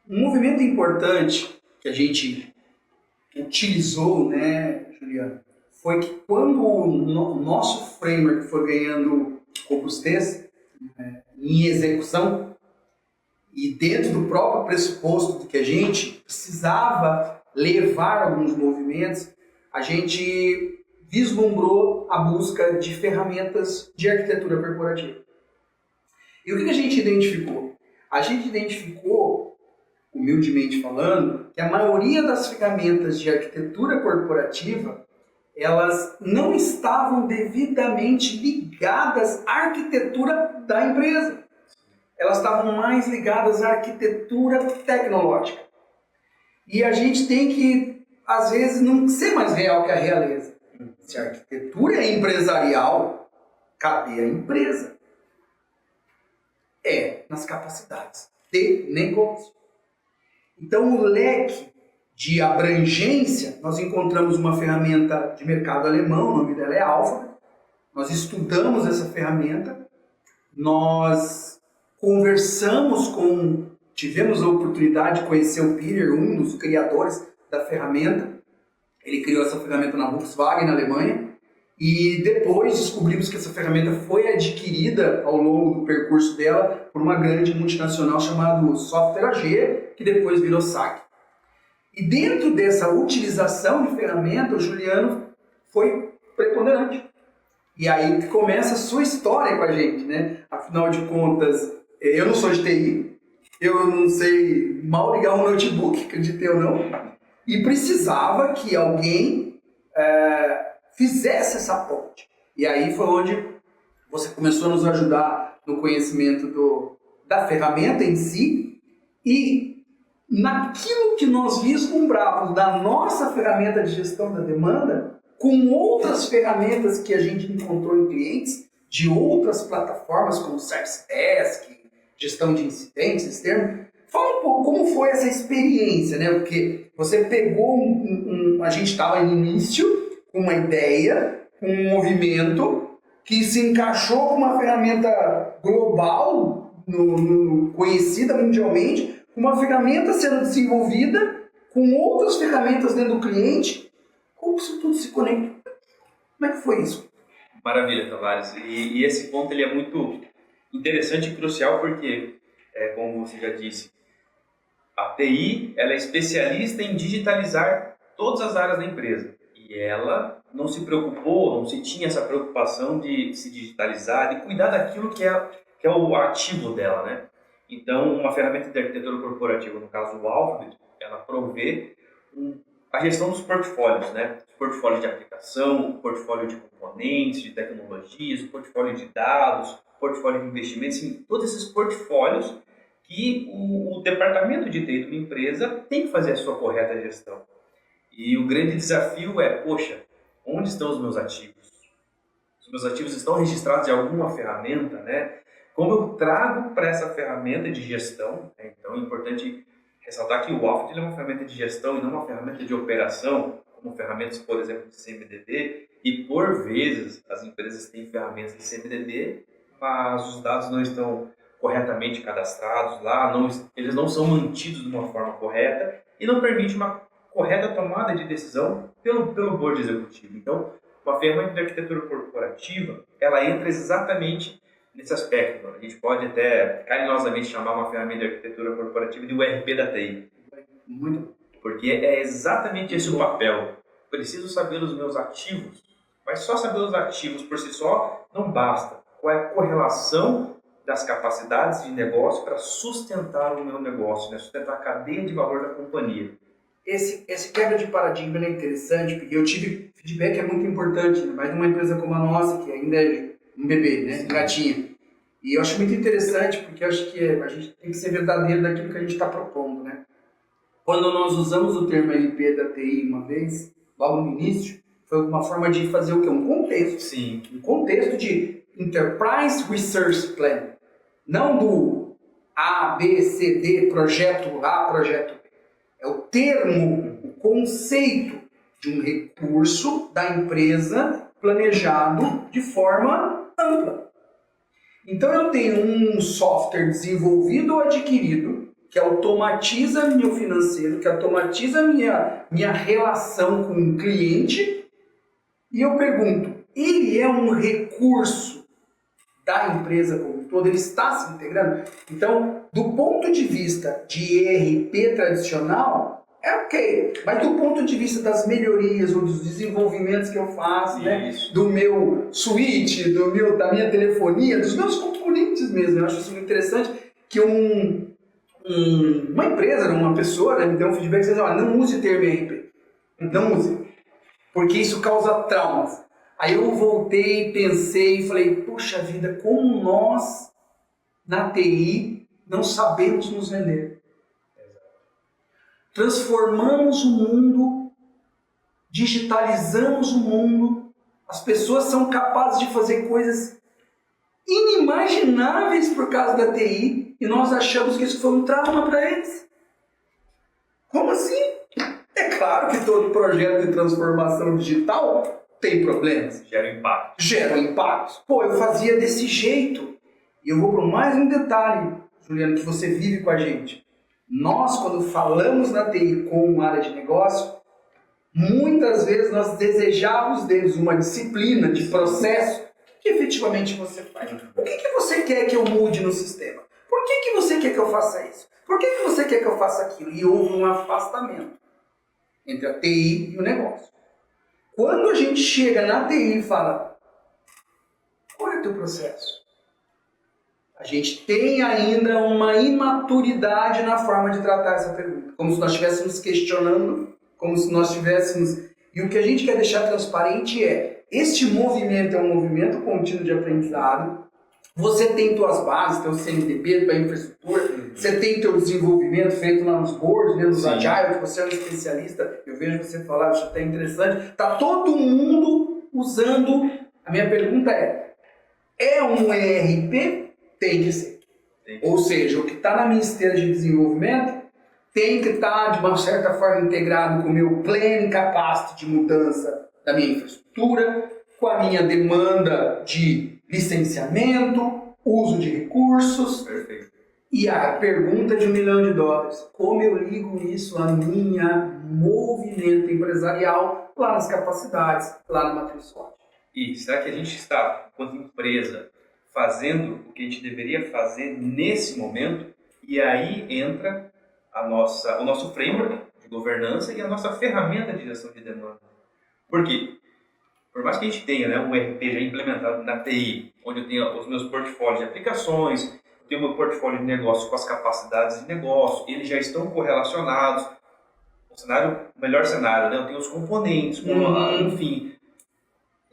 Um movimento importante que a gente utilizou, né, Juliano, foi que quando o nosso framework foi ganhando robustez, em execução, e dentro do próprio pressuposto de que a gente precisava levar alguns movimentos, a gente vislumbrou a busca de ferramentas de arquitetura corporativa. E o que a gente identificou? A gente identificou, humildemente falando, que a maioria das ferramentas de arquitetura corporativa elas não estavam devidamente ligadas à arquitetura da empresa. Elas estavam mais ligadas à arquitetura tecnológica. E a gente tem que, às vezes, não ser mais real que a realeza. Se a arquitetura é empresarial, cadê a empresa? É nas capacidades de negócio. Então, o leque de abrangência, nós encontramos uma ferramenta de mercado alemão, o nome dela é Alpha. Nós estudamos essa ferramenta, nós conversamos tivemos a oportunidade de conhecer o Peter, um dos criadores da ferramenta. Ele criou essa ferramenta na Volkswagen, na Alemanha, e depois descobrimos que essa ferramenta foi adquirida ao longo do percurso dela por uma grande multinacional chamada Software AG, que depois virou SAG. E dentro dessa utilização de ferramenta, o Juliano foi preponderante. E aí que começa a sua história com a gente, né? Afinal de contas, eu não sou de TI, eu não sei mal ligar um notebook, acreditei ou não, e precisava que alguém fizesse essa ponte. E aí foi onde você começou a nos ajudar no conhecimento da ferramenta em si e naquilo que nós vislumbrávamos da nossa ferramenta de gestão da demanda com outras ferramentas que a gente encontrou em clientes de outras plataformas como Service Desk, gestão de incidentes, esse termo. Fala um pouco como foi essa experiência, né? Porque você pegou a gente estava no início com uma ideia, com um movimento que se encaixou com uma ferramenta global, conhecida mundialmente, uma ferramenta sendo desenvolvida com outras ferramentas dentro do cliente. Como isso tudo se conecta? Como é que foi isso? Maravilha, Tavares. E esse ponto ele é muito interessante e crucial porque, como você já disse, a TI ela é especialista em digitalizar todas as áreas da empresa. E ela não se preocupou, não se tinha essa preocupação de se digitalizar, de cuidar daquilo que é o ativo dela, né? Então, uma ferramenta de arquitetura corporativa, no caso o Alphabet, ela provê a gestão dos portfólios, né? Os portfólios de aplicação, o portfólio de componentes, de tecnologias, o portfólio de dados, o portfólio de investimentos, enfim, todos esses portfólios que o departamento de TI de uma empresa tem que fazer a sua correta gestão. E o grande desafio é, poxa, onde estão os meus ativos? Os meus ativos estão registrados em alguma ferramenta, né? Como eu trago para essa ferramenta de gestão, né? Então é importante ressaltar que o Alphabet é uma ferramenta de gestão e não uma ferramenta de operação, como ferramentas, por exemplo, de CMDB, e por vezes as empresas têm ferramentas de CMDB, mas os dados não estão corretamente cadastrados lá, eles não são mantidos de uma forma correta e não permite uma correta tomada de decisão pelo board executivo. Então, uma ferramenta de arquitetura corporativa, ela entra exatamente nesse aspecto. A gente pode até carinhosamente chamar uma ferramenta de arquitetura corporativa de URP da TI. Muito. Porque é exatamente esse o papel. Preciso saber os meus ativos, mas só saber os ativos por si só não basta. Qual é a correlação das capacidades de negócio para sustentar o meu negócio, né? Sustentar a cadeia de valor da companhia. Esse quebra de paradigma é interessante, porque eu tive feedback, é muito importante, né? Mas numa empresa como a nossa, que ainda é um bebê, né? Gatinha. E eu acho muito interessante, porque eu acho que a gente tem que ser verdadeiro daquilo que a gente está propondo, né? Quando nós usamos o termo RP da TI uma vez, logo no início, foi uma forma de fazer o quê? Um contexto. Sim. Um contexto de Enterprise Resource Plan. Não do A, B, C, D, projeto A, projeto B. É o termo, o conceito de um recurso da empresa planejado de forma ampla. Então eu tenho um software desenvolvido ou adquirido, que automatiza meu financeiro, que automatiza minha relação com o cliente, e eu pergunto, ele é um recurso da empresa como um todo? Ele está se integrando? Então, do ponto de vista de ERP tradicional, é ok, mas do ponto de vista das melhorias ou dos desenvolvimentos que eu faço, né, do meu switch, da minha telefonia, dos meus componentes mesmo, eu acho isso muito interessante, que uma empresa, uma pessoa, né, me deu um feedback e disse, não use o termo ERP, não use, porque isso causa traumas. Aí eu voltei, pensei e falei, puxa vida, como nós, na TI, não sabemos nos vender. Transformamos o mundo, digitalizamos o mundo, as pessoas são capazes de fazer coisas inimagináveis por causa da TI e nós achamos que isso foi um trauma para eles. Como assim? É claro que todo projeto de transformação digital tem problemas. Gera impactos. Pô, eu fazia desse jeito. E eu vou para mais um detalhe, Juliano, que você vive com a gente. Nós, quando falamos na TI com área de negócio, muitas vezes nós desejávamos deles uma disciplina de processo. O que efetivamente você faz? O que você quer que eu mude no sistema? Por que você quer que eu faça isso? Por que você quer que eu faça aquilo? E houve um afastamento entre a TI e o negócio. Quando a gente chega na TI e fala, qual é o teu processo? A gente tem ainda uma imaturidade na forma de tratar essa pergunta. Como se nós estivéssemos questionando, como se nós estivéssemos... E o que a gente quer deixar transparente é, este movimento é um movimento contínuo de aprendizado. Você tem tuas bases, teu CNDB, tua infraestrutura, você tem teu desenvolvimento feito lá nos boards, né, nos Agile, que você é um especialista, eu vejo você falar, acho até interessante. Está todo mundo usando. A minha pergunta é um ERP? Tem que ser. Ou seja, o que está na minha esteira de desenvolvimento tem que estar, de uma certa forma, integrado com o meu planning capacity de mudança da minha infraestrutura, com a minha demanda de licenciamento, uso de recursos. Perfeito. E a pergunta de $1 milhão, como eu ligo isso à minha movimento empresarial lá nas capacidades, lá na matriz SWOT? E será que a gente está, enquanto empresa, fazendo o que a gente deveria fazer nesse momento? E aí entra o nosso framework de governança e a nossa ferramenta de gestão de demanda. Por quê? Por mais que a gente tenha, né, um ERP já implementado na TI, onde eu tenho os meus portfólios de aplicações, eu tenho o meu portfólio de negócio com as capacidades de negócio, eles já estão correlacionados. O melhor cenário, né? Eu tenho os componentes, enfim.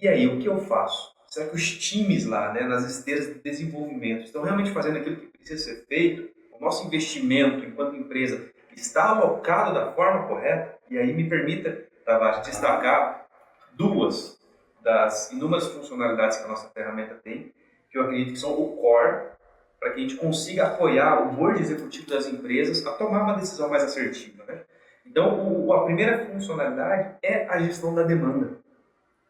E aí, o que eu faço? Será que os times lá, né, nas esteiras de desenvolvimento, estão realmente fazendo aquilo que precisa ser feito? O nosso investimento enquanto empresa está alocado da forma correta? E aí me permita, Tavares, destacar duas das inúmeras funcionalidades que a nossa ferramenta tem, que eu acredito que são o core, para que a gente consiga apoiar o board executivo das empresas a tomar uma decisão mais assertiva, né? Então, a primeira funcionalidade é a gestão da demanda.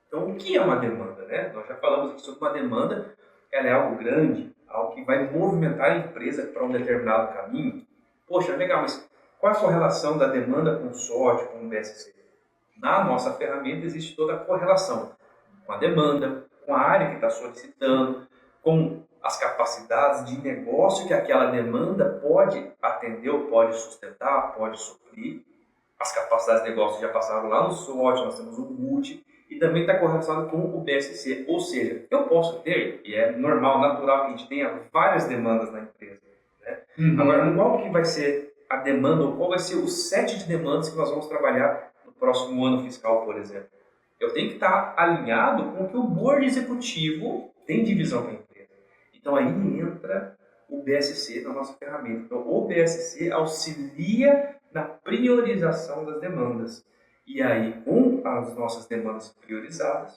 Então, o que é uma demanda, né? Nós já falamos aqui sobre uma demanda, ela é algo grande, algo que vai movimentar a empresa para um determinado caminho. Poxa, legal, mas qual é a correlação da demanda com o SWOT, com o BSC? Na nossa ferramenta existe toda a correlação com a demanda, com a área que está solicitando, com as capacidades de negócio que aquela demanda pode atender ou pode sustentar, pode suprir. As capacidades de negócio já passaram lá no SWOT, nós temos o MUT, e também está correlacionado com o BSC. Ou seja, eu posso ter, e é normal, natural que a gente tenha várias demandas na empresa, né? Agora, qual que vai ser a demanda, ou qual vai ser o set de demandas que nós vamos trabalhar no próximo ano fiscal, por exemplo? Eu tenho que estar alinhado com o que o board executivo tem de visão para a empresa. Então aí entra o BSC na nossa ferramenta. Então o BSC auxilia na priorização das demandas. E aí, com as nossas demandas priorizadas,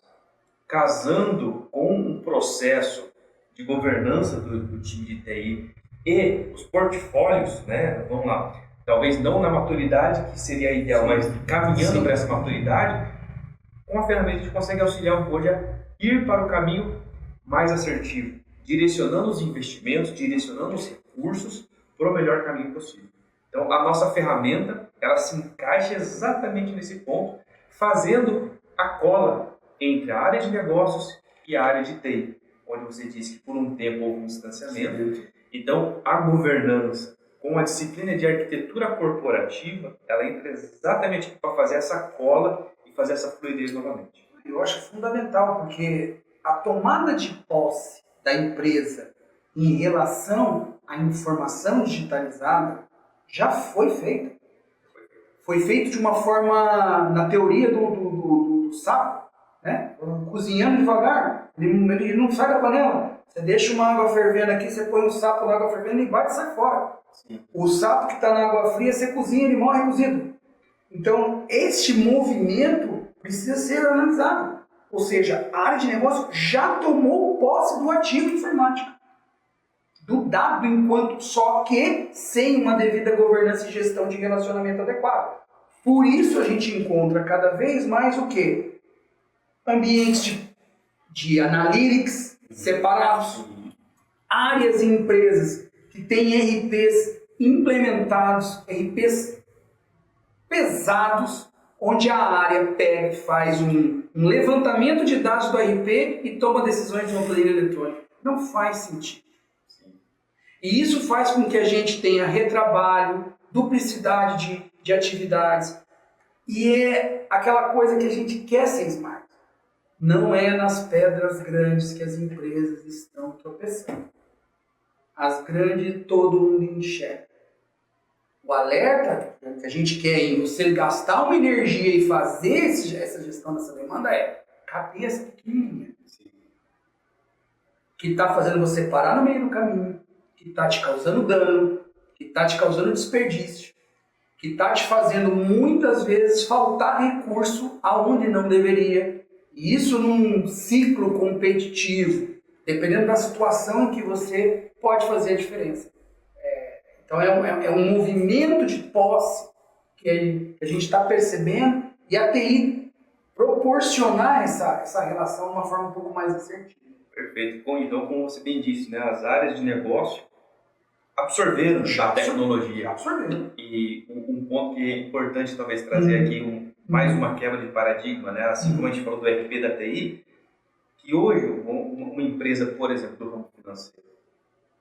casando com um processo de governança do time de TI e os portfólios, né? Vamos lá, talvez não na maturidade que seria ideal, mas caminhando para essa maturidade, com a ferramenta a gente consegue auxiliar o board a ir para o caminho mais assertivo, direcionando os investimentos, direcionando os recursos para o melhor caminho possível. Então, a nossa ferramenta, ela se encaixa exatamente nesse ponto, fazendo a cola entre a área de negócios e a área de TI, onde você disse que por um tempo houve um distanciamento. Então, a governança, com a disciplina de arquitetura corporativa, ela entra exatamente para fazer essa cola e fazer essa fluidez novamente. Eu acho fundamental, porque a tomada de posse da empresa em relação à informação digitalizada já foi feita. Foi feito de uma forma, na teoria do sapo, né? Cozinhando devagar, ele não sai da panela. Você deixa uma água fervendo aqui, você põe um sapo na água fervendo e bate e sai fora. Sim. O sapo que está na água fria, você cozinha, ele morre cozido. Então, este movimento precisa ser analisado. Ou seja, a área de negócio já tomou posse do ativo informático, do dado, enquanto só que sem uma devida governança e gestão de relacionamento adequado. Por isso a gente encontra cada vez mais o quê? Ambientes de analytics separados, áreas e empresas que têm RPs implementados, RPs pesados, onde a área pega e faz um levantamento de dados do RP e toma decisões de uma planilha eletrônica. Não faz sentido. E isso faz com que a gente tenha retrabalho, duplicidade de atividades. E é aquela coisa que a gente quer ser smart. Não é nas pedras grandes que as empresas estão tropeçando. As grandes todo mundo enxerga. O alerta que a gente quer em você gastar uma energia e fazer essa gestão dessa demanda é cabeça pequenininha. Que está fazendo você parar no meio do caminho, que está te causando dano, que está te causando desperdício, que está te fazendo muitas vezes faltar recurso aonde não deveria. E isso num ciclo competitivo, dependendo da situação em que você pode fazer a diferença. Então é um movimento de posse que a gente está percebendo e a TI proporcionar essa relação de uma forma um pouco mais assertiva. Perfeito. Então, como você bem disse, né, as áreas de negócio absorveram a tecnologia. Absorveram. E um ponto que é importante talvez trazer aqui, mais uma quebra de paradigma, né? Assim como a gente falou do RP da TI, que hoje uma empresa, por exemplo, do ramo financeiro,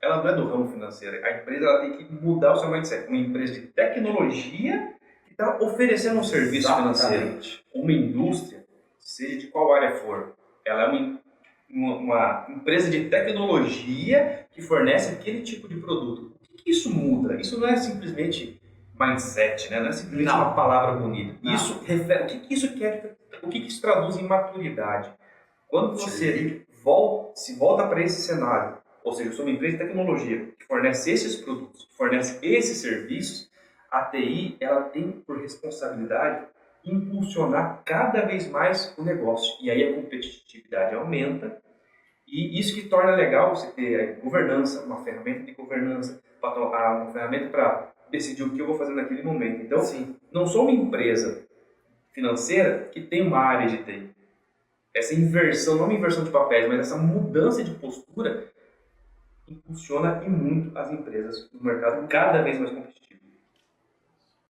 ela não é do ramo financeiro. A empresa ela tem que mudar o seu mindset. Uma empresa de tecnologia que está oferecendo um serviço financeiro. Uma indústria, seja de qual área for, ela é uma empresa de tecnologia que fornece aquele tipo de produto. O que isso muda? Isso não é simplesmente mindset, né? Não é simplesmente uma palavra bonita. Não. Isso refere, o que isso quer? O que isso traduz em maturidade? Quando você volta para esse cenário, ou seja, eu sou uma empresa de tecnologia que fornece esses produtos, que fornece esses serviços, a TI ela tem por responsabilidade impulsionar cada vez mais o negócio. E aí a competitividade aumenta. E isso que torna legal você ter a governança, uma ferramenta de governança, uma ferramenta para decidir o que eu vou fazer naquele momento. Então, não sou uma empresa financeira que tem uma área de TI. Essa inversão, não uma inversão de papéis, mas essa mudança de postura impulsiona e muito as empresas no mercado cada vez mais competitivo.